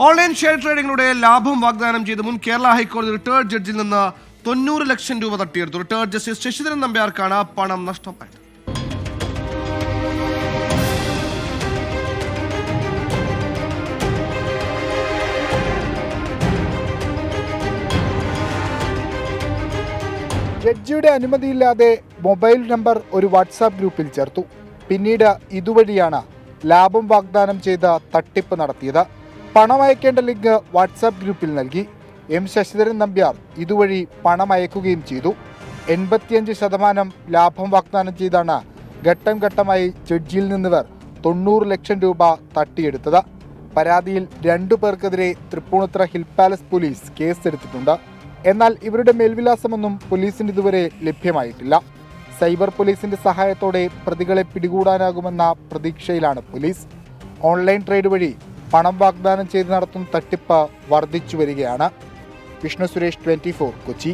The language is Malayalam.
ഓൺലൈൻ ഷെയർ ട്രേഡിംഗിലൂടെ ലാഭം വാഗ്ദാനം ചെയ്ത് മുൻ കേരള ഹൈക്കോടതി റിട്ടയർഡ് ജഡ്ജിൽ നിന്ന് 90 ലക്ഷം രൂപ തട്ടിയെടുത്തു. റിട്ടയർഡ് ജസ്റ്റിസ് ശശിധരൻ നമ്പ്യാർക്കാണ് പണം നഷ്ടമായത്. ജഡ്ജിയുടെ അനുമതിയില്ലാതെ മൊബൈൽ നമ്പർ ഒരു വാട്സാപ്പ് ഗ്രൂപ്പിൽ ചേർത്തു. പിന്നീട് ഇതുവഴിയാണ് ലാഭം വാഗ്ദാനം ചെയ്ത് തട്ടിപ്പ് നടത്തിയത്. പണം അയക്കേണ്ട ലിങ്ക് വാട്സാപ്പ് ഗ്രൂപ്പിൽ നൽകി. എം ശശിധരൻ നമ്പ്യാർ ഇതുവഴി പണം അയക്കുകയും ചെയ്തു. 85% ലാഭം വാഗ്ദാനം ചെയ്താണ് ഘട്ടം ഘട്ടമായി ജഡ്ജിയിൽ നിന്നിവർ 90 ലക്ഷം രൂപ തട്ടിയെടുത്തത്. പരാതിയിൽ 2 പേർക്കെതിരെ തൃപ്പൂണിത്തുറ ഹിൽ പാലസ് പോലീസ് കേസെടുത്തിട്ടുണ്ട്. എന്നാൽ ഇവരുടെ മേൽവിലാസമൊന്നും പോലീസിന് ഇതുവരെ ലഭ്യമായിട്ടില്ല. സൈബർ പോലീസിന്റെ സഹായത്തോടെ പ്രതികളെ പിടികൂടാനാകുമെന്ന പ്രതീക്ഷയിലാണ് പോലീസ്. ഓൺലൈൻ ട്രേഡ് വഴി പണം വാഗ്ദാനം ചെയ്ത് നടത്തുന്ന തട്ടിപ്പ് വർദ്ധിച്ചു വരികയാണ്. വിഷ്ണു സുരേഷ്, 24, കൊച്ചി.